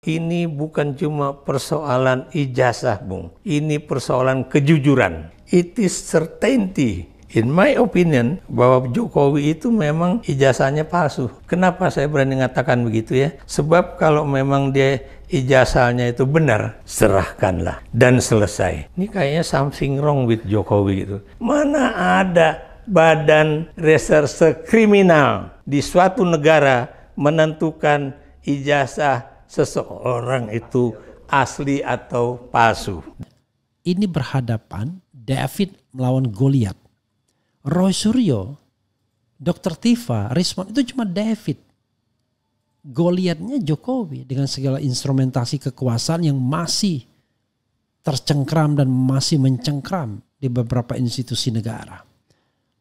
Ini bukan cuma persoalan ijazah, Bung. Ini persoalan kejujuran. It is certainty, in my opinion, bahwa Jokowi itu memang ijazahnya palsu. Kenapa saya berani mengatakan begitu ya? Sebab kalau memang dia ijazahnya itu benar, serahkanlah dan selesai. Ini kayaknya something wrong with Jokowi gitu. Mana ada badan reserse kriminal di suatu negara menentukan ijazah seseorang itu asli atau palsu. Ini berhadapan David melawan Goliat. Roy Suryo, Dr. Tifa, Rismon itu cuma David. Goliatnya Jokowi dengan segala instrumentasi kekuasaan yang masih tercengkram dan masih mencengkram di beberapa institusi negara.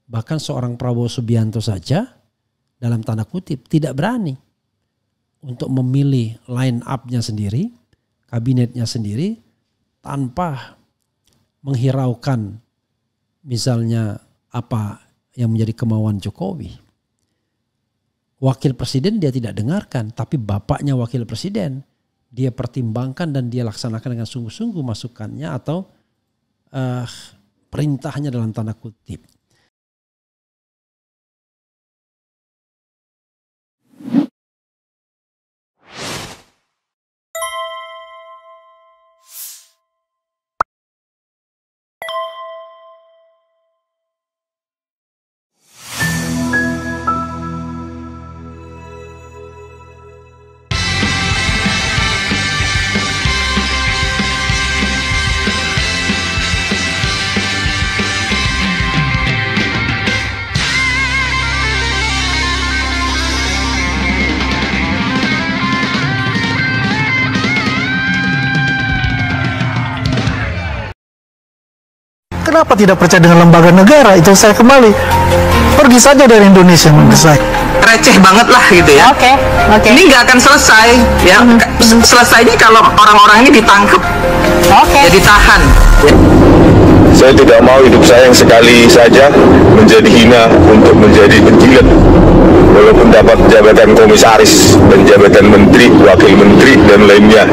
Bahkan seorang Prabowo Subianto saja dalam tanda kutip tidak berani untuk memilih line up-nya sendiri, kabinetnya sendiri, tanpa menghiraukan misalnya apa yang menjadi kemauan Jokowi. Wakil presiden dia tidak dengarkan, tapi bapaknya wakil presiden dia pertimbangkan dan dia laksanakan dengan sungguh-sungguh masukannya atau perintahnya dalam tanda kutip. Kenapa tidak percaya dengan lembaga negara? Itu saya kembali. Pergi saja dari Indonesia menurut saya. Receh banget lah gitu ya. Oke. Ini nggak akan selesai ya. Selesainya kalau orang-orang ini ditangkap. Ya ditahan. Saya tidak mau hidup saya yang sekali saja menjadi hina untuk menjadi penjilat. Walaupun dapat jabatan komisaris dan jabatan menteri, wakil menteri dan lainnya.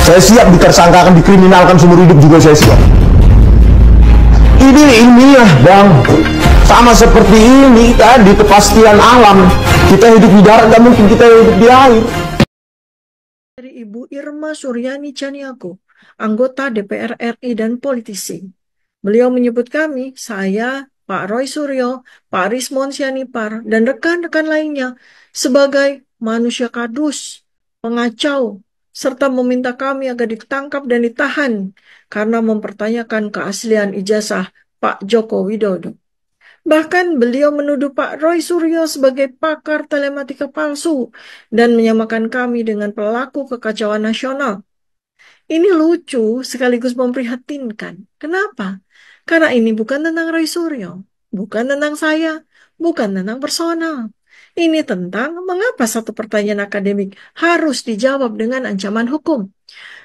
Saya siap ditersangkakan, dikriminalkan seumur hidup juga saya siap. Ini ilmiah, Bang. Sama seperti ini tadi kepastian alam. Kita hidup di darat, nggak mungkin kita hidup di air. Dari Ibu Irma Suryani Chaniago, anggota DPR RI dan politisi. Beliau menyebut kami, saya, Pak Roy Suryo, Pak Rismon Sianipar, dan rekan-rekan lainnya sebagai manusia kadus, pengacau, serta meminta kami agar ditangkap dan ditahan karena mempertanyakan keaslian ijazah Pak Joko Widodo. Bahkan beliau menuduh Pak Roy Suryo sebagai pakar telematika palsu dan menyamakan kami dengan pelaku kekacauan nasional. Ini lucu sekaligus memprihatinkan. Kenapa? Karena ini bukan tentang Roy Suryo, bukan tentang saya, bukan tentang personal. Ini tentang mengapa satu pertanyaan akademik harus dijawab dengan ancaman hukum.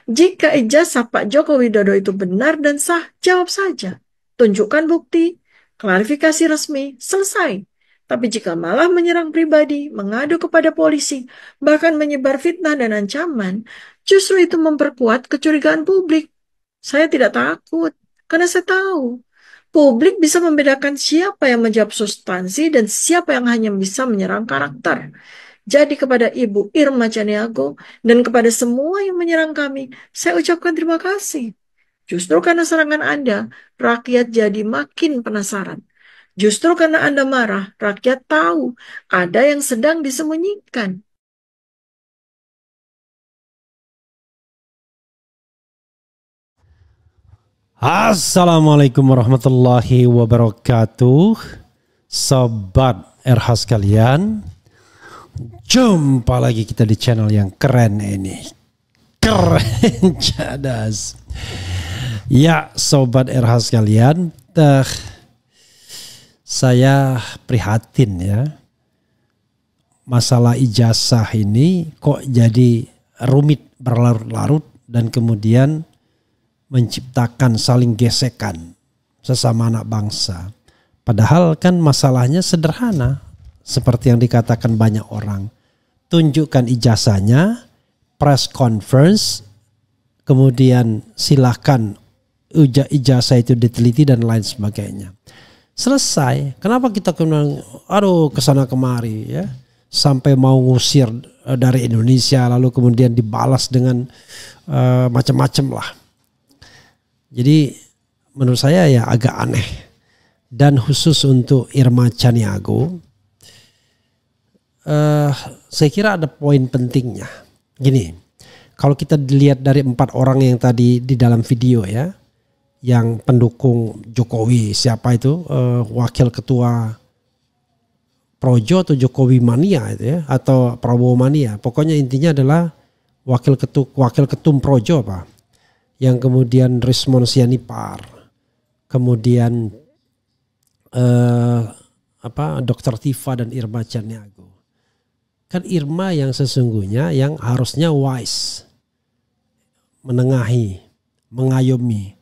Jika ijazah Pak Joko Widodo itu benar dan sah, jawab saja. Tunjukkan bukti, klarifikasi resmi, selesai. Tapi jika malah menyerang pribadi, mengadu kepada polisi, bahkan menyebar fitnah dan ancaman, justru itu memperkuat kecurigaan publik. Saya tidak takut, karena saya tahu publik bisa membedakan siapa yang menjawab substansi dan siapa yang hanya bisa menyerang karakter. Jadi kepada Ibu Irma Chaniago dan kepada semua yang menyerang kami, saya ucapkan terima kasih. Justru karena serangan Anda, rakyat jadi makin penasaran. Justru karena Anda marah, rakyat tahu ada yang sedang disembunyikan. Assalamualaikum warahmatullahi wabarakatuh. Sobat RH sekalian, jumpa lagi kita di channel yang keren ini. Keren cadas. Ya Sobat RH sekalian, saya prihatin ya. Masalah ijazah ini kok jadi rumit berlarut-larut dan kemudian menciptakan saling gesekan sesama anak bangsa. Padahal kan masalahnya sederhana. Seperti yang dikatakan banyak orang. Tunjukkan ijazahnya, press conference, kemudian silahkan ijazah itu diteliti dan lain sebagainya. Selesai. Kenapa kita kemudian kesana kemari ya, sampai mau ngusir dari Indonesia, lalu kemudian dibalas dengan macam-macam lah. Jadi menurut saya ya agak aneh. Dan khusus untuk Irma Chaniago, saya kira ada poin pentingnya. Gini, kalau kita dilihat dari 4 orang yang tadi di dalam video ya, yang pendukung Jokowi, siapa itu wakil ketua Projo atau Jokowi mania itu ya, atau Prabowo mania, pokoknya intinya adalah wakil ketum Projo apa, yang kemudian Rismon Sianipar, kemudian Dr. Tifa dan Irma Chaniago. Kan Irma yang sesungguhnya yang harusnya wise, menengahi, mengayomi,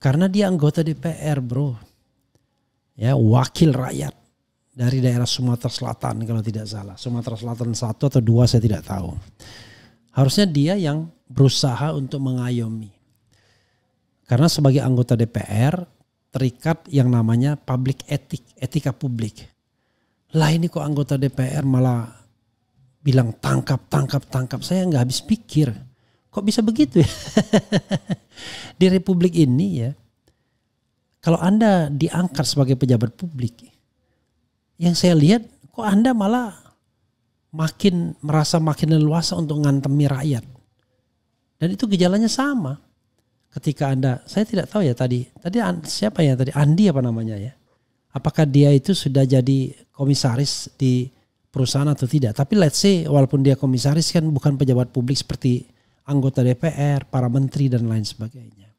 karena dia anggota DPR bro, ya wakil rakyat dari daerah Sumatera Selatan kalau tidak salah, Sumatera Selatan 1 atau 2 saya tidak tahu. Harusnya dia yang berusaha untuk mengayomi, karena sebagai anggota DPR terikat yang namanya public etika publik. Lah ini kok anggota DPR malah bilang tangkap. Saya nggak habis pikir. Kok bisa begitu ya? Di republik ini ya, kalau Anda diangkat sebagai pejabat publik, yang saya lihat kok Anda malah merasa makin leluasa untuk ngantemi rakyat. Dan itu gejalanya sama. Ketika Anda, saya tidak tahu ya tadi siapa ya tadi, Andi apa namanya ya, apakah dia itu sudah jadi komisaris di perusahaan atau tidak. Tapi let's say walaupun dia komisaris kan bukan pejabat publik seperti anggota DPR, para menteri dan lain sebagainya.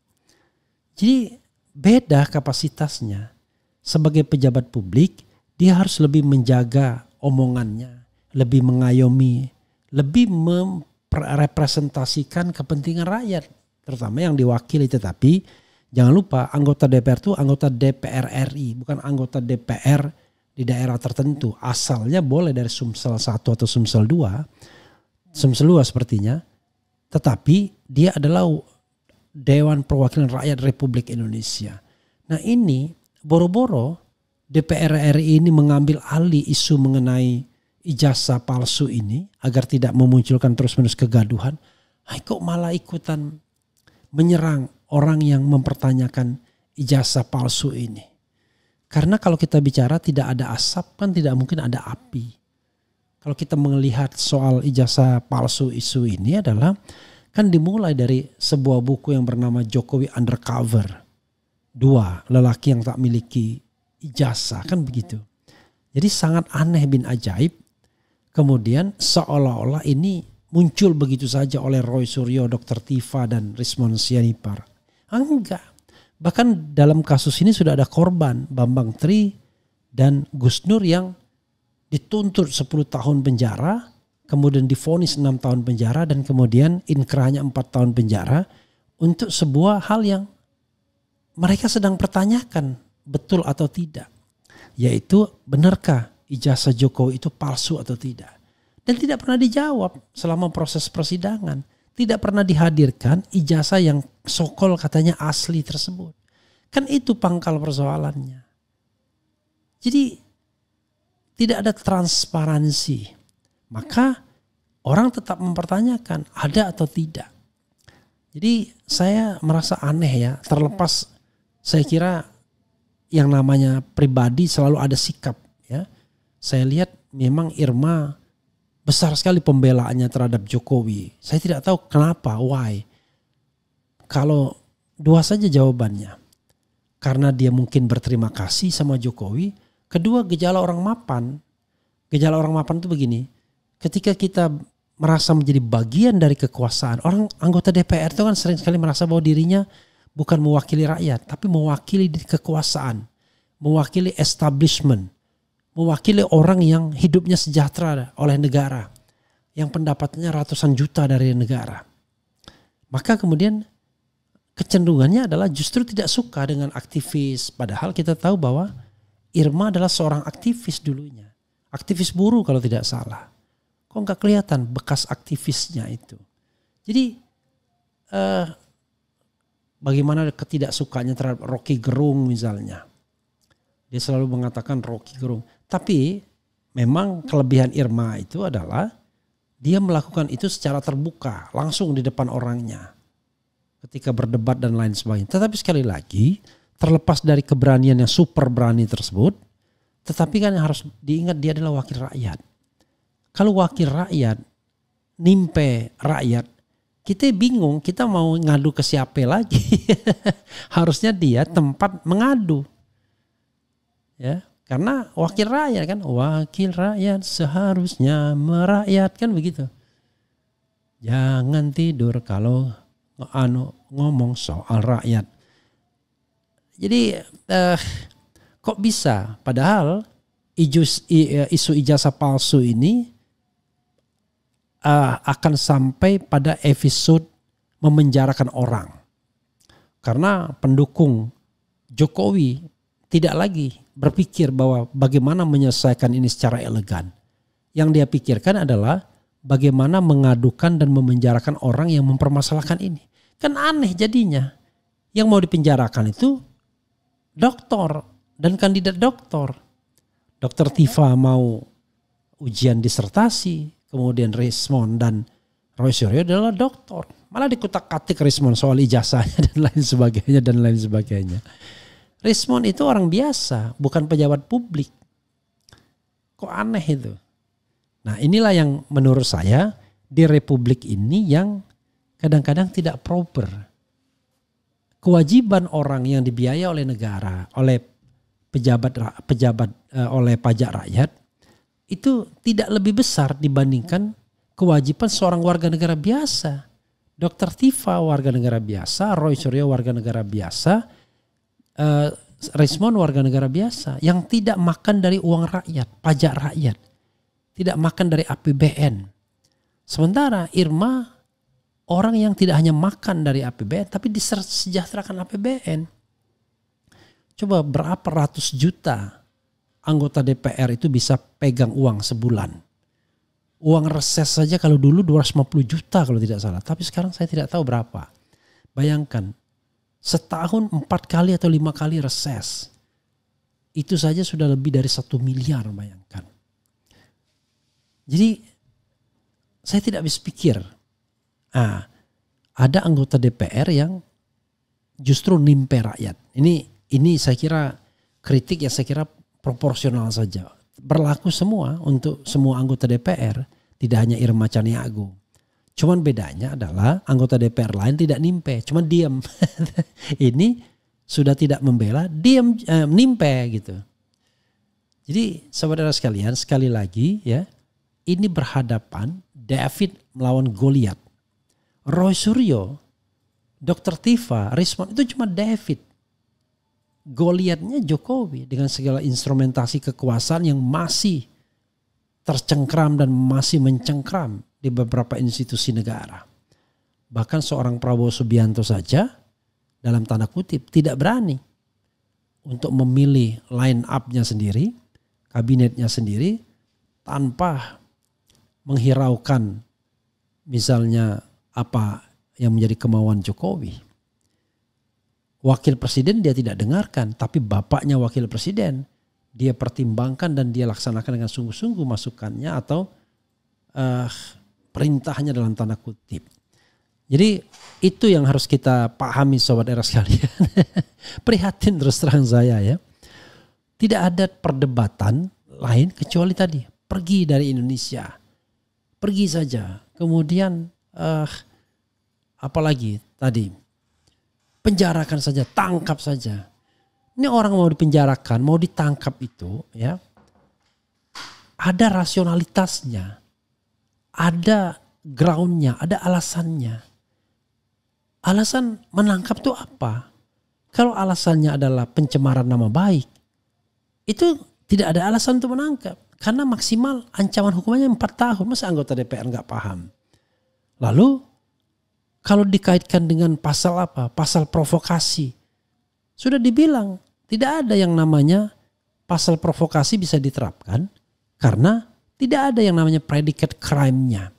Jadi beda kapasitasnya. Sebagai pejabat publik dia harus lebih menjaga omongannya, lebih mengayomi, lebih merepresentasikan kepentingan rakyat, terutama yang diwakili. Tetapi jangan lupa anggota DPR itu anggota DPR RI, bukan anggota DPR di daerah tertentu. Asalnya boleh dari Sumsel 1 atau Sumsel 2, Sumsel 2 sepertinya, tetapi dia adalah Dewan Perwakilan Rakyat Republik Indonesia. Nah ini boro-boro DPR RI ini mengambil alih isu mengenai ijazah palsu ini agar tidak memunculkan terus-menerus kegaduhan. Kok malah ikutan menyerang orang yang mempertanyakan ijazah palsu ini. Karena kalau kita bicara tidak ada asap kan tidak mungkin ada api. Kalau kita melihat soal ijazah palsu isu ini adalah kan dimulai dari sebuah buku yang bernama Jokowi Undercover. 2 lelaki yang tak miliki ijazah, kan begitu. Jadi sangat aneh bin ajaib. Kemudian seolah-olah ini muncul begitu saja oleh Roy Suryo, Dr. Tifa dan Rismon Sianipar. Enggak. Bahkan dalam kasus ini sudah ada korban, Bambang Tri dan Gus Nur yang dituntut 10 tahun penjara, kemudian divonis 6 tahun penjara dan kemudian inkrahnya 4 tahun penjara untuk sebuah hal yang mereka sedang pertanyakan betul atau tidak. Yaitu benarkah ijazah Jokowi itu palsu atau tidak. Dan tidak pernah dijawab selama proses persidangan. Tidak pernah dihadirkan ijazah yang sokol katanya asli tersebut. Kan itu pangkal persoalannya. Jadi tidak ada transparansi. Maka orang tetap mempertanyakan ada atau tidak. Jadi saya merasa aneh ya. Terlepas saya kira yang namanya pribadi selalu ada sikap ya. Saya lihat memang Irma besar sekali pembelaannya terhadap Jokowi. Saya tidak tahu kenapa, why. Kalau 2 saja jawabannya. Karena dia mungkin berterima kasih sama Jokowi. Kedua, gejala orang mapan. Gejala orang mapan itu begini. Ketika kita merasa menjadi bagian dari kekuasaan. Orang anggota DPR itu kan sering sekali merasa bahwa dirinya bukan mewakili rakyat. Tapi mewakili kekuasaan. Mewakili establishment. Mewakili orang yang hidupnya sejahtera oleh negara. Yang pendapatannya ratusan juta dari negara. Maka kemudian kecenderungannya adalah justru tidak suka dengan aktivis. Padahal kita tahu bahwa Irma adalah seorang aktivis dulunya. Aktivis buruh kalau tidak salah. Kok nggak kelihatan bekas aktivisnya itu. Jadi bagaimana ketidaksukanya terhadap Rocky Gerung misalnya. Dia selalu mengatakan Rocky Gerung. Tapi memang kelebihan Irma itu adalah dia melakukan itu secara terbuka, langsung di depan orangnya. Ketika berdebat dan lain sebagainya. Tetapi sekali lagi, terlepas dari keberanian yang super berani tersebut, tetapi kan harus diingat dia adalah wakil rakyat. Kalau wakil rakyat, nimpe rakyat, kita bingung, kita mau ngadu ke siapa lagi. Harusnya dia tempat mengadu. Ya, karena wakil rakyat kan, wakil rakyat seharusnya merakyat kan begitu. Jangan tidur kalau ngomong soal rakyat. Jadi kok bisa? Padahal isu ijazah palsu ini akan sampai pada episode memenjarakan orang. Karena pendukung Jokowi tidak lagi berpikir bahwa bagaimana menyelesaikan ini secara elegan. Yang dia pikirkan adalah bagaimana mengadukan dan memenjarakan orang yang mempermasalahkan ini. Kan aneh jadinya. Yang mau dipenjarakan itu doktor dan kandidat doktor. Dr. Tifa mau ujian disertasi, kemudian Rismon dan Roy Suryo adalah doktor. Malah dikutak-katik Rismon soal ijazahnya dan lain sebagainya. Rismon itu orang biasa, bukan pejabat publik. Kok aneh itu? Nah, inilah yang menurut saya di republik ini yang kadang-kadang tidak proper. Kewajiban orang yang dibiayai oleh negara, oleh pejabat oleh pajak rakyat itu tidak lebih besar dibandingkan kewajiban seorang warga negara biasa. Dr. Tifa warga negara biasa, Roy Suryo warga negara biasa, Rismon warga negara biasa yang tidak makan dari uang rakyat, pajak rakyat, tidak makan dari APBN. Sementara Irma orang yang tidak hanya makan dari APBN tapi disejahterakan APBN. Coba berapa ratus juta anggota DPR itu bisa pegang uang sebulan. Uang reses saja kalau dulu 250 juta kalau tidak salah. Tapi sekarang saya tidak tahu berapa. Bayangkan. Setahun 4 kali atau 5 kali reses. Itu saja sudah lebih dari 1 miliar, bayangkan. Jadi saya tidak habis pikir. Ada anggota DPR yang justru nimpe rakyat. Ini saya kira kritik yang saya kira proporsional saja. Berlaku semua untuk semua anggota DPR. Tidak hanya Irma Caniago. Cuman bedanya adalah anggota DPR lain tidak nimpe, cuman diam. Ini sudah tidak membela, diam, nimpe gitu. Jadi saudara sekalian, sekali lagi ya, ini berhadapan David melawan Goliat. Roy Suryo, Dr. Tifa, Rismon itu cuma David. Goliatnya Jokowi dengan segala instrumentasi kekuasaan yang masih tercengkram dan masih mencengkram di beberapa institusi negara. Bahkan seorang Prabowo Subianto saja dalam tanda kutip tidak berani untuk memilih line up-nya sendiri, kabinetnya sendiri tanpa menghiraukan misalnya apa yang menjadi kemauan Jokowi. Wakil presiden dia tidak dengarkan, tapi bapaknya wakil presiden dia pertimbangkan dan dia laksanakan dengan sungguh-sungguh masukannya atau perintahnya dalam tanda kutip. Jadi itu yang harus kita pahami sobat era sekalian. Prihatin terus terang saya ya. Tidak ada perdebatan lain kecuali tadi pergi dari Indonesia. Pergi saja. Kemudian apalagi tadi penjarakan saja, tangkap saja. Ini orang mau dipenjarakan, mau ditangkap itu ya. Ada rasionalitasnya. Ada groundnya, ada alasannya. Alasan menangkap itu apa? Kalau alasannya adalah pencemaran nama baik, itu tidak ada alasan untuk menangkap. Karena maksimal ancaman hukumannya 4 tahun. Masa anggota DPR nggak paham? Lalu kalau dikaitkan dengan pasal apa? Pasal provokasi. Sudah dibilang tidak ada yang namanya pasal provokasi bisa diterapkan karena tidak ada yang namanya predicate crime-nya.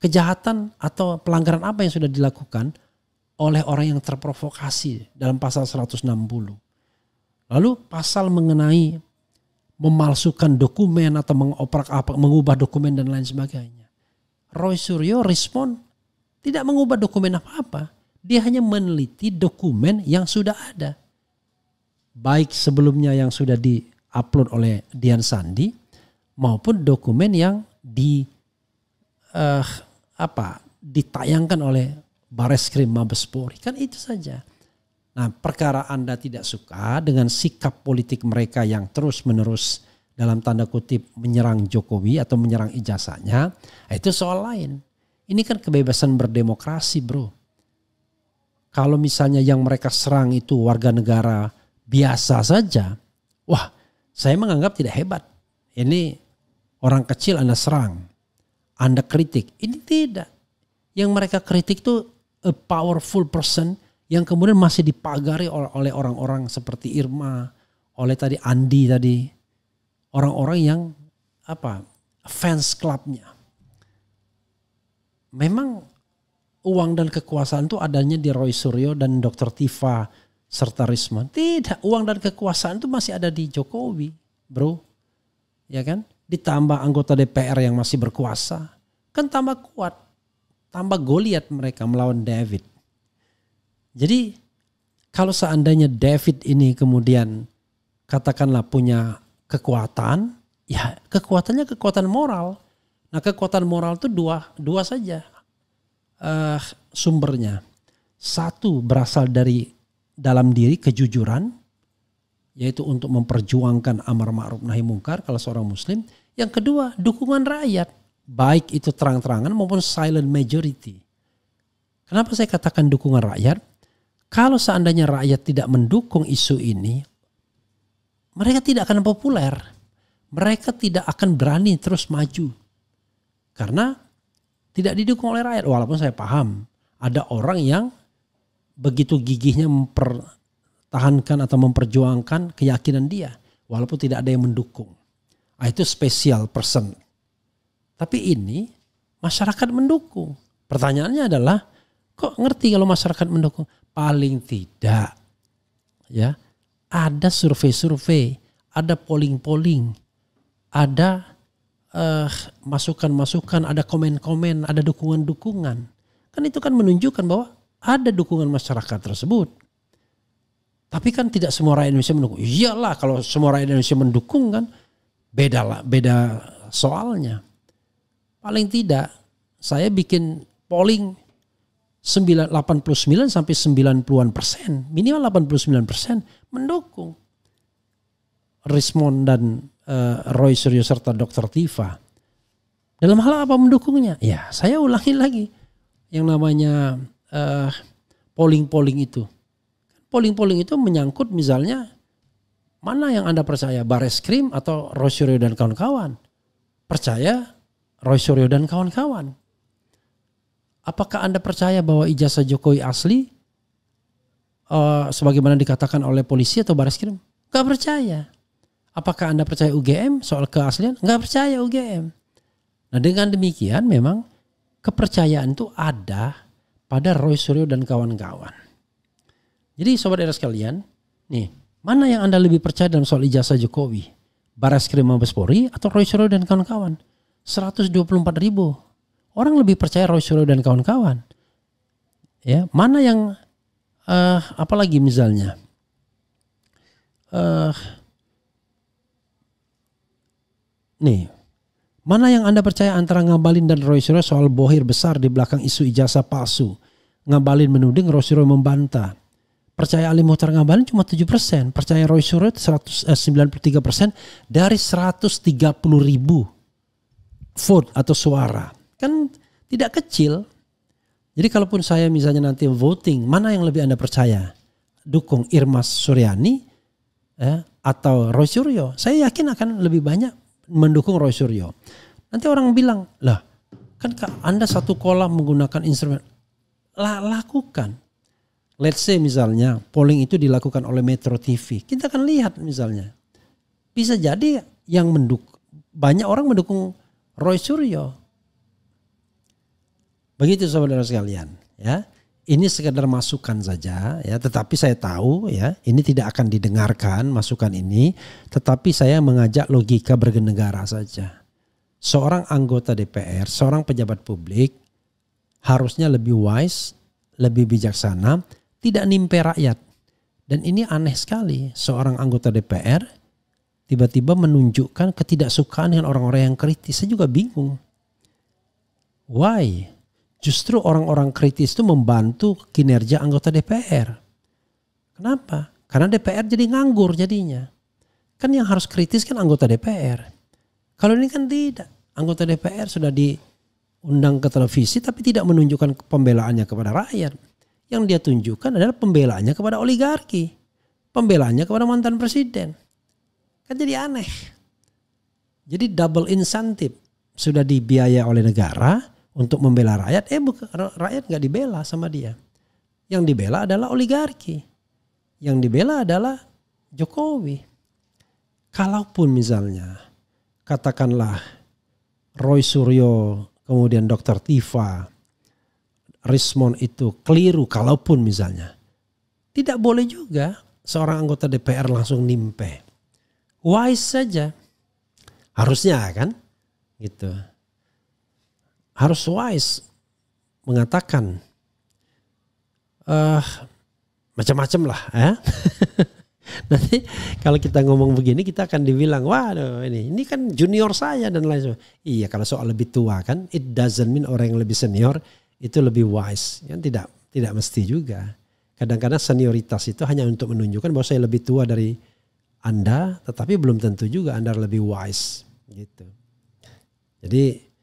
kejahatan atau pelanggaran apa yang sudah dilakukan oleh orang yang terprovokasi dalam pasal 160. Lalu pasal mengenai memalsukan dokumen atau mengubah dokumen dan lain sebagainya. Roy Suryo respon tidak mengubah dokumen apa-apa. Dia hanya meneliti dokumen yang sudah ada. Baik sebelumnya yang sudah di-upload oleh Dian Sandi maupun dokumen yang ditayangkan oleh Bareskrim Mabespori. Kan itu saja. Nah, perkara Anda tidak suka dengan sikap politik mereka yang terus-menerus dalam tanda kutip menyerang Jokowi atau menyerang ijazahnya, itu soal lain. Ini kan kebebasan berdemokrasi, bro. Kalau misalnya yang mereka serang itu warga negara biasa saja, wah, saya menganggap tidak hebat. Ini orang kecil Anda serang, Anda kritik. Ini tidak. Yang mereka kritik itu a powerful person yang kemudian masih dipagari oleh orang-orang seperti Irma, oleh tadi Andi tadi, orang-orang yang fans clubnya. Memang uang dan kekuasaan itu adanya di Roy Suryo dan Dr. Tifa serta Risma. Tidak, uang dan kekuasaan itu masih ada di Jokowi, bro. Ya kan? Ditambah anggota DPR yang masih berkuasa, kan tambah kuat, tambah Goliat mereka melawan David. Jadi kalau seandainya David ini kemudian katakanlah punya kekuatan, ya kekuatannya kekuatan moral. Nah, kekuatan moral itu dua saja sumbernya. Satu berasal dari dalam diri kejujuran, yaitu untuk memperjuangkan amar ma'ruf nahi mungkar kalau seorang muslim. Yang kedua, dukungan rakyat, baik itu terang-terangan maupun silent majority. Kenapa saya katakan dukungan rakyat? Kalau seandainya rakyat tidak mendukung isu ini, mereka tidak akan populer. Mereka tidak akan berani terus maju. Karena tidak didukung oleh rakyat. Walaupun saya paham ada orang yang begitu gigihnya mempertahankan atau memperjuangkan keyakinan dia. Walaupun tidak ada yang mendukung. Itu special person. Tapi ini masyarakat mendukung. Pertanyaannya adalah, kok ngerti kalau masyarakat mendukung? Paling tidak ya ada survei-survei, ada polling-polling, ada masukan-masukan, ada komen-komen, ada dukungan-dukungan. Kan itu kan menunjukkan bahwa ada dukungan masyarakat tersebut. Tapi kan tidak semua rakyat Indonesia mendukung. Iyalah, kalau semua rakyat Indonesia mendukung kan beda soalnya. Paling tidak saya bikin polling 89 sampai 90-an%, minimal 89% mendukung Rismon dan Roy Suryo serta Dr. Tifa. Dalam hal apa mendukungnya? Ya, saya ulangi lagi yang namanya polling-polling itu. Polling-polling itu menyangkut misalnya mana yang Anda percaya, Bareskrim atau Roy Suryo dan kawan-kawan? Percaya Roy Suryo dan kawan-kawan. Apakah Anda percaya bahwa ijazah Jokowi asli sebagaimana dikatakan oleh polisi atau Bareskrim? Gak percaya. Apakah Anda percaya UGM soal keaslian? Gak percaya UGM. Nah, dengan demikian memang kepercayaan itu ada pada Roy Suryo dan kawan-kawan. Jadi sobat era sekalian, nih, mana yang Anda lebih percaya dalam soal ijazah Jokowi? Bareskrim Mabespori atau Roy Suryo dan kawan-kawan? 124.000. Orang lebih percaya Roy Suryo dan kawan-kawan. Ya, mana yang apalagi misalnya nih, mana yang Anda percaya antara Ngabalin dan Roy Suryo soal bohir besar di belakang isu ijazah palsu? Ngabalin menuding, Roy Suryo membantah. Percaya Ali Muhtar Ngabalin cuma 7%, percaya Roy Suryo 93% dari 130.000 vote atau suara. Kan tidak kecil. Jadi kalaupun saya misalnya nanti voting, mana yang lebih Anda percaya? Dukung Irma Suryani atau Roy Suryo? Saya yakin akan lebih banyak mendukung Roy Suryo. Nanti orang bilang, lah kan Anda satu kolam menggunakan instrumen. Lakukan. Let's say misalnya polling itu dilakukan oleh Metro TV. Kita akan lihat misalnya. Bisa jadi yang banyak orang mendukung Roy Suryo. Begitu saudara sekalian, ya. Ini sekedar masukan saja, ya. Tetapi saya tahu, ya, ini tidak akan didengarkan masukan ini. Tetapi saya mengajak logika bernegara saja. Seorang anggota DPR, seorang pejabat publik harusnya lebih wise, lebih bijaksana, tidak nimpe rakyat. Dan ini aneh sekali, seorang anggota DPR tiba-tiba menunjukkan ketidaksukaan dengan orang-orang yang kritis. Saya juga bingung. Why? Justru orang-orang kritis itu membantu kinerja anggota DPR. Kenapa? Karena DPR jadi nganggur jadinya. Kan yang harus kritis kan anggota DPR. Kalau ini kan tidak. Anggota DPR sudah diundang ke televisi tapi tidak menunjukkan pembelaannya kepada rakyat. Yang dia tunjukkan adalah pembelaannya kepada oligarki. Pembelaannya kepada mantan presiden. Kan jadi aneh. Jadi double incentive. Sudah dibiayai oleh negara untuk membela rakyat, rakyat nggak dibela sama dia. Yang dibela adalah oligarki. Yang dibela adalah Jokowi. Kalaupun misalnya, katakanlah Roy Suryo, kemudian Dr. Tifa, Rismon itu keliru, kalaupun misalnya. Tidak boleh juga seorang anggota DPR langsung nimpe. Wise saja. Harusnya kan, gitu. Harus wise mengatakan macam-macam lah ya. Nanti kalau kita ngomong begini kita akan dibilang waduh ini kan junior saya dan lain sebagainya. Iya, kalau soal lebih tua kan it doesn't mean orang yang lebih senior itu lebih wise. Kan tidak mesti juga. Kadang-kadang senioritas itu hanya untuk menunjukkan bahwa saya lebih tua dari Anda, tetapi belum tentu juga Anda lebih wise gitu. Jadi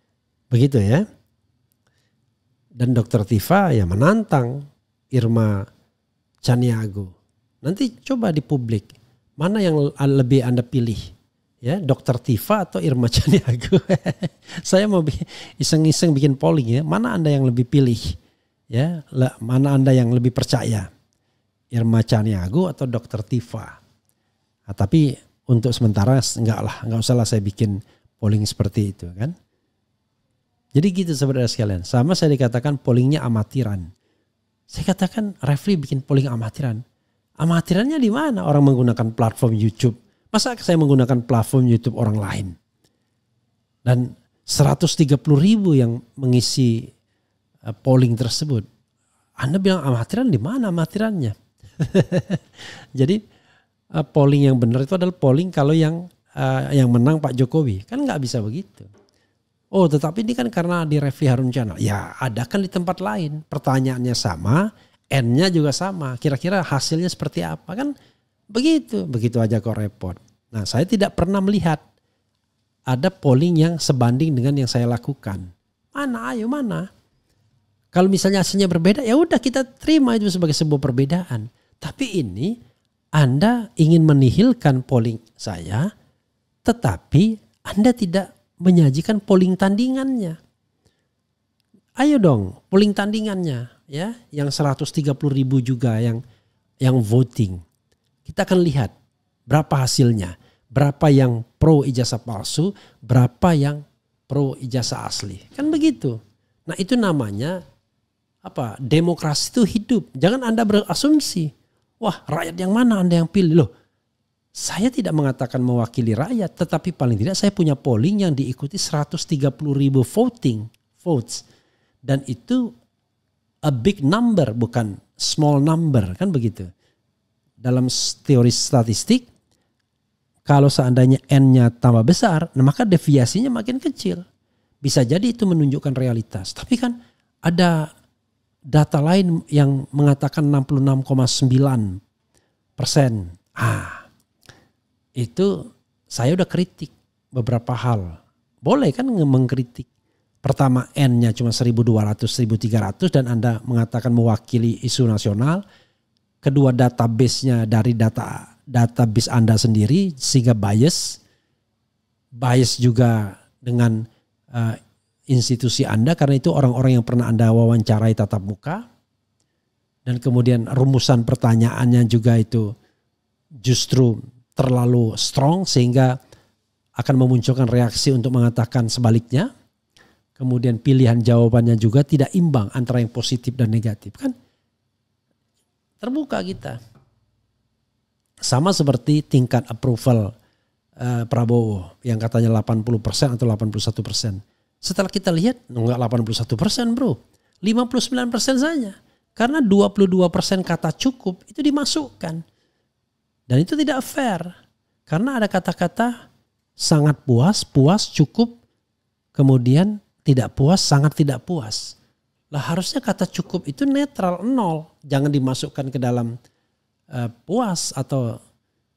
begitu ya. Dan Dr. Tifa ya menantang Irma Chaniago. Nanti coba di publik. Mana yang lebih Anda pilih? Ya, Dr. Tifa atau Irma Chaniago? Saya mau iseng-iseng bikin polling ya. Mana Anda yang lebih pilih? Ya, mana Anda yang lebih percaya? Irma Chaniago atau Dr. Tifa? Nah, tapi untuk sementara enggak usah lah saya bikin polling seperti itu kan. Jadi gitu saudara sekalian. Sama saya dikatakan pollingnya amatiran. Saya katakan Refli bikin polling amatiran. Amatirannya di mana? Orang menggunakan platform YouTube. Masa saya menggunakan platform YouTube orang lain? Dan 130.000 yang mengisi polling tersebut. Anda bilang amatiran di mana amatirannya? Jadi polling yang benar itu adalah polling kalau yang menang Pak Jokowi. Kan nggak bisa begitu. Oh tetapi ini kan karena di Refli Harun Channel. Ya ada kan di tempat lain. Pertanyaannya sama. N-nya juga sama. Kira-kira hasilnya seperti apa kan. Begitu. Begitu aja kok repot. Nah saya tidak pernah melihat. Ada polling yang sebanding dengan yang saya lakukan. Mana ayo mana. Kalau misalnya hasilnya berbeda ya udah kita terima itu sebagai sebuah perbedaan. Tapi ini Anda ingin menihilkan polling saya. Tetapi Anda tidak menyajikan polling tandingannya. Ayo dong polling tandingannya ya, yang 130.000 juga yang voting. Kita akan lihat berapa hasilnya, berapa yang pro ijazah palsu, berapa yang pro ijazah asli. Kan begitu. Nah, itu namanya apa? Demokrasi itu hidup. Jangan Anda berasumsi, wah, rakyat yang mana Anda yang pilih loh. Saya tidak mengatakan mewakili rakyat, tetapi paling tidak saya punya polling yang diikuti 130.000 votes. Dan itu a big number, bukan small number, kan begitu. Dalam teori statistik, kalau seandainya N-nya tambah besar, nah maka deviasinya makin kecil. Bisa jadi itu menunjukkan realitas. Tapi kan ada data lain yang mengatakan 66,9%. Itu saya udah kritik beberapa hal. Boleh kan mengkritik. Pertama N-nya cuma 1.200, 1.300 dan Anda mengatakan mewakili isu nasional. Kedua database-nya dari database Anda sendiri sehingga bias. Bias juga dengan institusi Anda karena itu orang-orang yang pernah Anda wawancarai tatap muka. Dan kemudian rumusan pertanyaannya juga itu justru terlalu strong sehingga akan memunculkan reaksi untuk mengatakan sebaliknya. kemudian pilihan jawabannya juga tidak imbang antara yang positif dan negatif, kan terbuka kita. Sama seperti tingkat approval Prabowo yang katanya 80% atau 81%. Setelah kita lihat enggak 81% bro, 59% saja. Karena 22% kata cukup itu dimasukkan. Dan itu tidak fair. Karena ada kata-kata sangat puas, puas, cukup, kemudian tidak puas, sangat tidak puas. Lah harusnya kata cukup itu netral, 0. Jangan dimasukkan ke dalam puas atau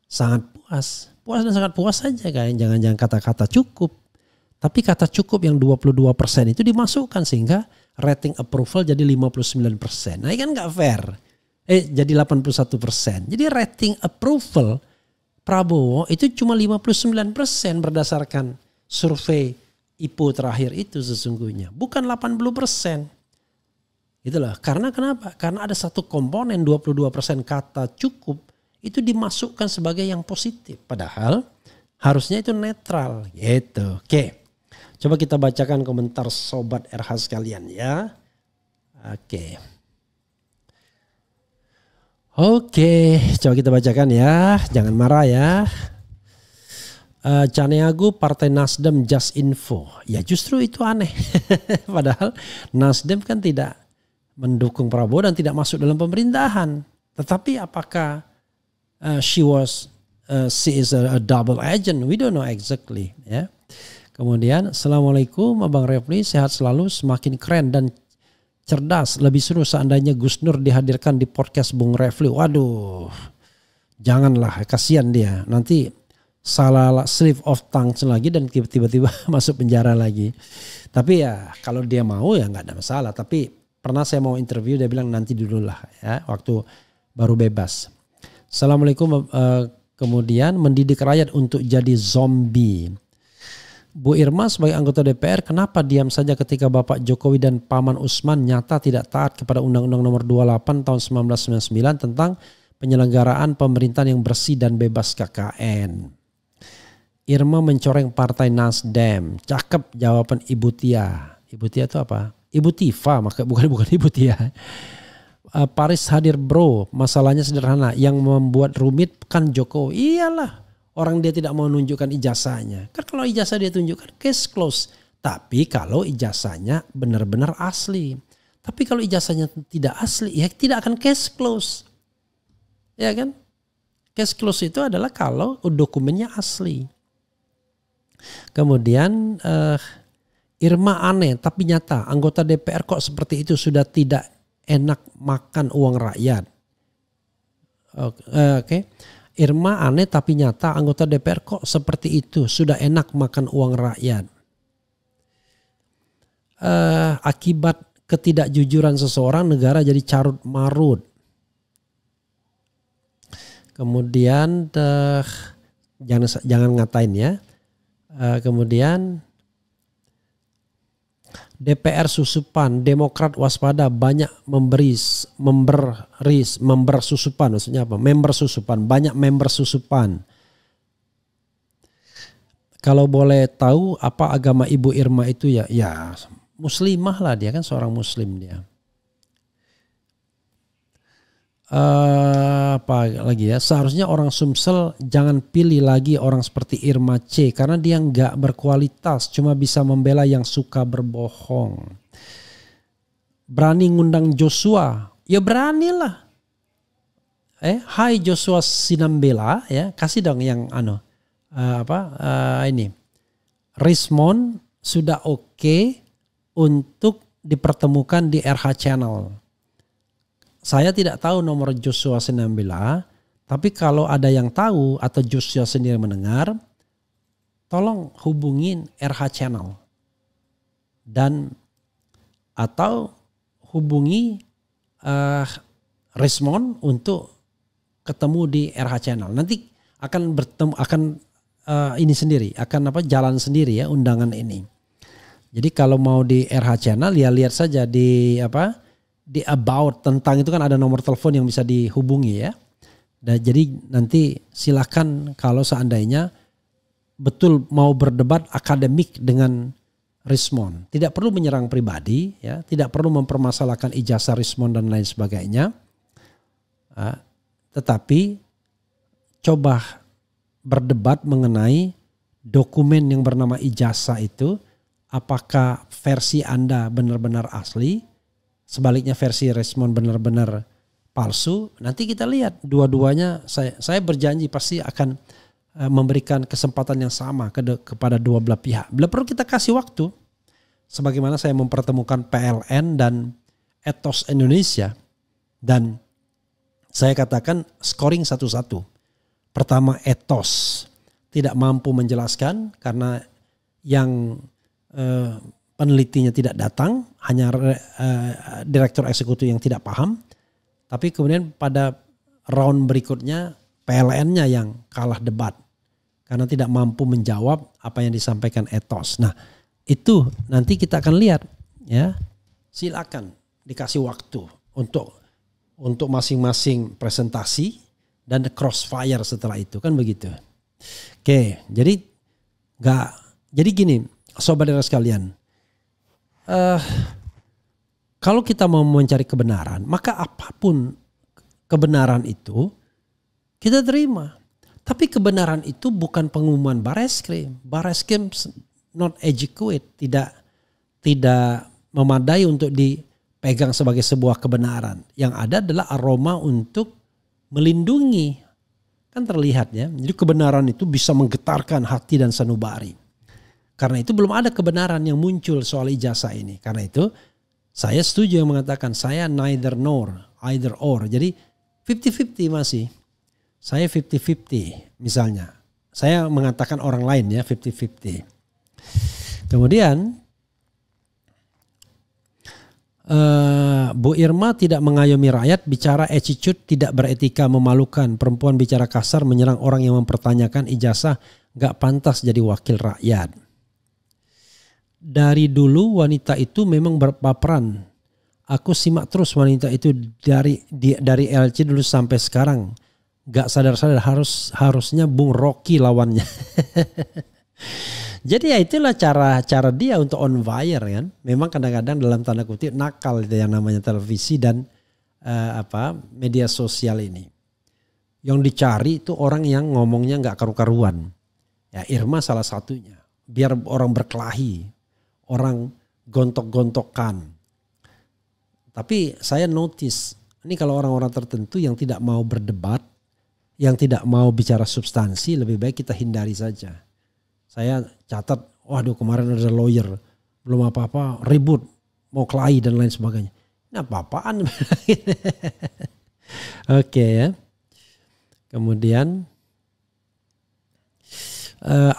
sangat puas. Puas dan sangat puas saja kan. Jangan kata-kata cukup. Tapi kata cukup yang 22% itu dimasukkan sehingga rating approval jadi 59%. Nah ini kan gak fair. Jadi 81%. Jadi rating approval Prabowo itu cuma 59% berdasarkan survei IPO terakhir itu sesungguhnya. Bukan 80%. Itulah. Karena kenapa? Karena ada satu komponen 22% kata cukup itu dimasukkan sebagai yang positif. Padahal harusnya itu netral. Gitu. Oke. Coba kita bacakan komentar Sobat RH sekalian ya. Oke, coba kita bacakan ya. Jangan marah ya. Caneagu Partai Nasdem just info. Ya justru itu aneh. Padahal Nasdem kan tidak mendukung Prabowo dan tidak masuk dalam pemerintahan. Tetapi apakah she is a double agent? We don't know exactly ya. Kemudian, Assalamualaikum Abang Refli, sehat selalu, semakin keren dan cerdas. Lebih seru seandainya Gus Nur dihadirkan di podcast Bung Refli. Waduh, janganlah, kasihan dia. Nanti salah slip of tongue lagi dan tiba-tiba masuk penjara lagi. Tapi ya kalau dia mau ya nggak ada masalah. Tapi pernah saya mau interview, dia bilang nanti dulu lah ya, waktu baru bebas. Assalamualaikum. Kemudian mendidik rakyat untuk jadi zombie. Bu Irma sebagai anggota DPR, kenapa diam saja ketika Bapak Jokowi dan Paman Usman nyata tidak taat kepada Undang-Undang Nomor 28 tahun 1999 tentang penyelenggaraan pemerintahan yang bersih dan bebas KKN? Irma mencoreng Partai Nasdem. Cakep jawaban Ibu Tia. Ibu Tia itu apa? Ibu Tifa, maka bukan Ibu Tia. Paris hadir bro, masalahnya sederhana. Yang membuat rumit kan Jokowi. Iyalah. Orang dia tidak mau menunjukkan ijazahnya. Kan kalau ijazah dia tunjukkan case close. Tapi kalau ijazahnya benar-benar asli. Tapi kalau ijazahnya tidak asli, ya tidak akan case close. Ya kan? Case close itu adalah kalau dokumennya asli. Kemudian Irma aneh tapi nyata. Anggota DPR kok seperti itu, sudah tidak enak makan uang rakyat. Oke. Irma aneh tapi nyata, anggota DPR kok seperti itu, sudah enak makan uang rakyat. Akibat ketidakjujuran seseorang, negara jadi carut marut. Kemudian jangan ngatain ya. Kemudian DPR susupan, Demokrat waspada, banyak member susupan, maksudnya apa? Member susupan, banyak member susupan. Kalau boleh tahu apa agama Ibu Irma itu ya muslimah lah, dia kan seorang muslim dia. Apa lagi ya? Seharusnya orang Sumsel jangan pilih lagi orang seperti Irma C karena dia nggak berkualitas, cuma bisa membela yang suka berbohong. Berani ngundang Joshua, ya beranilah. Hai Joshua Sinambela ya, kasih dong yang ini. Rismond sudah oke untuk dipertemukan di RH Channel. Saya tidak tahu nomor Joshua Sinambela, tapi kalau ada yang tahu atau Joshua sendiri mendengar, tolong hubungin RH Channel dan atau hubungi Rismond untuk ketemu di RH Channel. Nanti akan bertemu, ini sendiri, akan jalan sendiri ya undangan ini. Jadi kalau mau di RH Channel ya lihat saja di about tentang itu kan ada nomor telepon yang bisa dihubungi ya. Dan jadi nanti silakan kalau seandainya betul mau berdebat akademik dengan Rismond. Tidak perlu menyerang pribadi, ya, tidak perlu mempermasalahkan ijazah Rismond dan lain sebagainya. Tetapi coba berdebat mengenai dokumen yang bernama ijazah itu, apakah versi Anda benar-benar asli, sebaliknya versi Rismond benar-benar palsu. Nanti kita lihat dua-duanya. Saya berjanji pasti akan memberikan kesempatan yang sama kepada dua belah pihak. Bila perlu kita kasih waktu, sebagaimana saya mempertemukan PLN dan Ethos Indonesia, dan saya katakan scoring 1-1. Pertama, Ethos tidak mampu menjelaskan karena yang penelitinya tidak datang, hanya direktur eksekutif yang tidak paham. Tapi kemudian pada round berikutnya PLN-nya yang kalah debat karena tidak mampu menjawab apa yang disampaikan Ethos. Nah, itu nanti kita akan lihat, ya. Silakan dikasih waktu untuk masing-masing presentasi dan crossfire setelah itu, kan begitu. Oke, jadi gini, sobat daerah sekalian. Kalau kita mau mencari kebenaran, maka apapun kebenaran itu kita terima. Tapi kebenaran itu bukan pengumuman Bareskrim. Bareskrim not adequate, tidak memadai untuk dipegang sebagai sebuah kebenaran. Yang ada adalah aroma untuk melindungi. Kan terlihat, ya. Jadi kebenaran itu bisa menggetarkan hati dan sanubari. Karena itu belum ada kebenaran yang muncul soal ijazah ini. Karena itu saya setuju yang mengatakan saya neither nor, either or. Jadi 50-50 masih. Saya 50-50 misalnya. Saya mengatakan orang lain, ya, 50-50. Kemudian Bu Irma tidak mengayomi rakyat, bicara attitude tidak beretika, memalukan. Perempuan bicara kasar, menyerang orang yang mempertanyakan ijazah, gak pantas jadi wakil rakyat. Dari dulu wanita itu memang berbaperan. Aku simak terus wanita itu dari LC dulu sampai sekarang. Gak sadar-sadar harusnya Bung Rocky lawannya. Jadi ya itulah cara dia untuk on fire, kan. Memang kadang-kadang dalam tanda kutip nakal itu yang namanya televisi dan media sosial ini. Yang dicari itu orang yang ngomongnya gak karu-karuan. Ya, Irma salah satunya. Biar orang berkelahi, orang gontok-gontokan. Tapi saya notice, ini kalau orang-orang tertentu yang tidak mau berdebat, yang tidak mau bicara substansi, lebih baik kita hindari saja. Saya catat, waduh kemarin ada lawyer, belum apa-apa, ribut, mau kelahi dan lain sebagainya. Ini apa-apaan? Oke, ya. Kemudian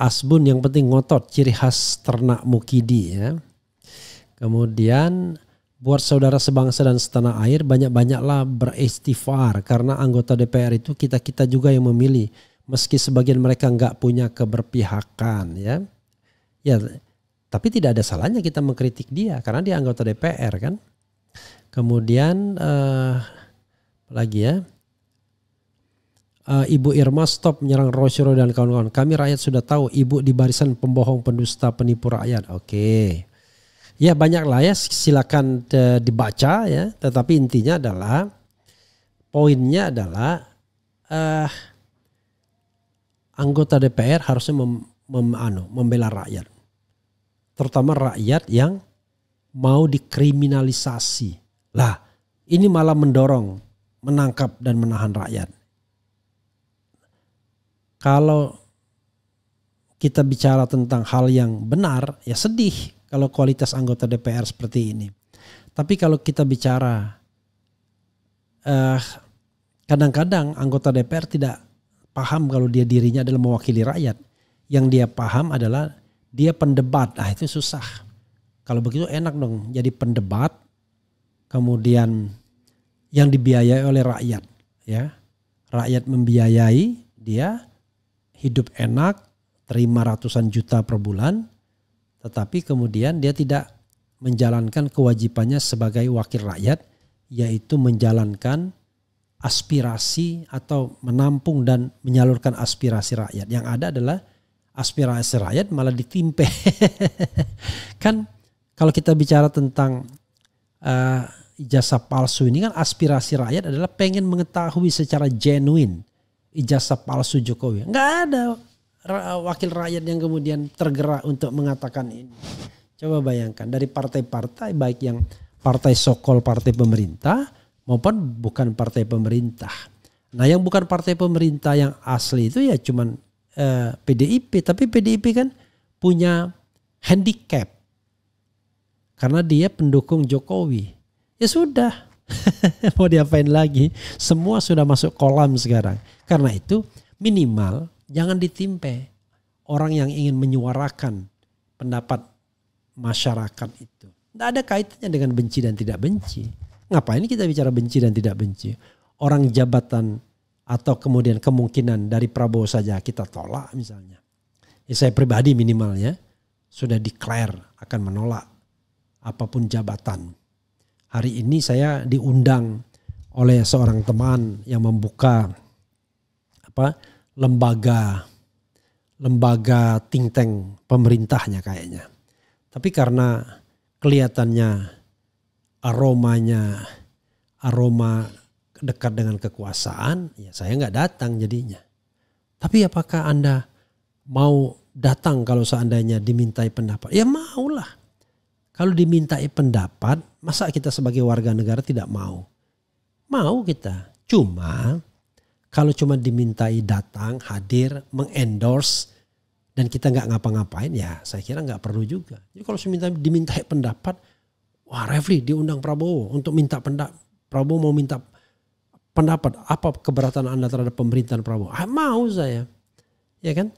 Asbun yang penting ngotot, ciri khas ternak mukidi, ya. Kemudian buat saudara sebangsa dan setanah air, banyak-banyaklah beristighfar karena anggota DPR itu kita juga yang memilih, meski sebagian mereka nggak punya keberpihakan, ya. Ya, tapi tidak ada salahnya kita mengkritik dia karena dia anggota DPR, kan. Kemudian lagi, ya. Ibu Irma stop menyerang Rosyuro dan kawan-kawan. Kami rakyat sudah tahu ibu di barisan pembohong, pendusta, penipu rakyat. Oke. Ya banyaklah, ya, silakan dibaca, ya. Tetapi intinya adalah, poinnya adalah anggota DPR harusnya membela rakyat. Terutama rakyat yang mau dikriminalisasi. Lah, ini malah mendorong, menangkap dan menahan rakyat. Kalau kita bicara tentang hal yang benar, ya sedih kalau kualitas anggota DPR seperti ini. Tapi kalau kita bicara, kadang-kadang anggota DPR tidak paham kalau dirinya adalah mewakili rakyat. Yang dia paham adalah dia pendebat. Nah itu susah. Kalau begitu enak dong jadi pendebat, kemudian yang dibiayai oleh rakyat, ya. Rakyat membiayai dia, hidup enak, terima ratusan juta per bulan, tetapi kemudian dia tidak menjalankan kewajibannya sebagai wakil rakyat, yaitu menjalankan aspirasi atau menampung dan menyalurkan aspirasi rakyat. Yang ada adalah aspirasi rakyat malah ditimpe. Kan kalau kita bicara tentang ijazah palsu ini kan aspirasi rakyat adalah pengen mengetahui secara genuine ijazah palsu Jokowi. Nggak ada wakil rakyat yang kemudian tergerak untuk mengatakan ini. Coba bayangkan dari partai-partai baik yang partai sokol partai pemerintah maupun bukan partai pemerintah. Nah yang bukan partai pemerintah yang asli itu ya cuman PDIP. Tapi PDIP kan punya handicap. Karena dia pendukung Jokowi. Ya sudah. Mau diapain lagi. Semua sudah masuk kolam sekarang. Karena itu minimal jangan ditimpe orang yang ingin menyuarakan pendapat masyarakat itu. Tidak ada kaitannya dengan benci dan tidak benci. Ngapain kita bicara benci dan tidak benci? Orang jabatan atau kemudian kemungkinan dari Prabowo saja kita tolak misalnya. Ya saya pribadi minimalnya sudah declare akan menolak apapun jabatan. Hari ini saya diundang oleh seorang teman yang membuka lembaga think tank pemerintahnya kayaknya. Tapi karena kelihatannya aroma dekat dengan kekuasaan, ya saya nggak datang jadinya. Tapi apakah Anda mau datang kalau seandainya dimintai pendapat? Ya maulah. Kalau dimintai pendapat, masa kita sebagai warga negara tidak mau? Mau kita. Cuma kalau cuma dimintai datang, hadir, mengendorse, dan kita nggak ngapa-ngapain, ya saya kira nggak perlu juga. Jadi kalau dimintai pendapat, wah Refli diundang Prabowo untuk minta pendapat. Prabowo mau minta pendapat, apa keberatan Anda terhadap pemerintahan Prabowo? Mau saya. Ya kan?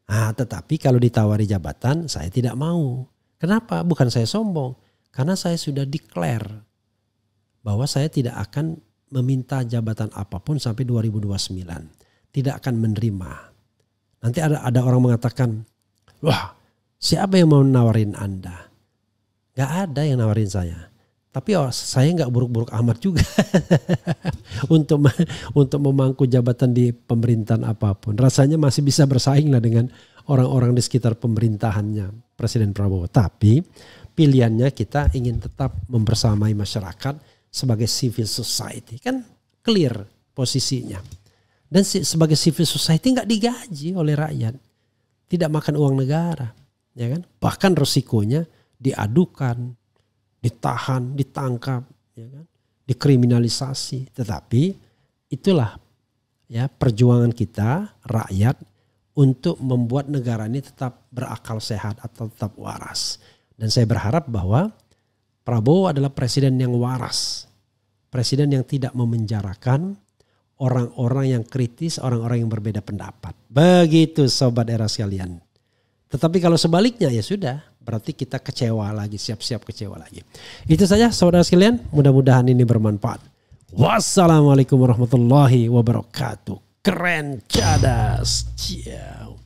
Tetapi kalau ditawari jabatan, saya tidak mau. Kenapa? Bukan saya sombong. Karena saya sudah declare bahwa saya tidak akan meminta jabatan apapun sampai 2029. Tidak akan menerima. Nanti ada orang mengatakan, wah siapa yang mau nawarin Anda? Gak ada yang nawarin saya. Tapi saya gak buruk-buruk amat juga. untuk memangku jabatan di pemerintahan apapun. Rasanya masih bisa bersaing lah dengan orang-orang di sekitar pemerintahannya Presiden Prabowo. Tapi pilihannya kita ingin tetap membersamai masyarakat sebagai civil society. Kan clear posisinya. Dan sebagai civil society nggak digaji oleh rakyat. Tidak makan uang negara. Ya kan? Bahkan resikonya diadukan, ditahan, ditangkap, ya kan? Dikriminalisasi. Tetapi itulah ya perjuangan kita rakyat untuk membuat negara ini tetap berakal sehat atau tetap waras. Dan saya berharap bahwa Prabowo adalah presiden yang waras. Presiden yang tidak memenjarakan orang-orang yang kritis, orang-orang yang berbeda pendapat. Begitu sobat era sekalian. Tetapi kalau sebaliknya ya sudah, berarti kita kecewa lagi, siap-siap kecewa lagi. Itu saja saudara sekalian, mudah-mudahan ini bermanfaat. Wassalamualaikum warahmatullahi wabarakatuh. Keren, cadas, ciao.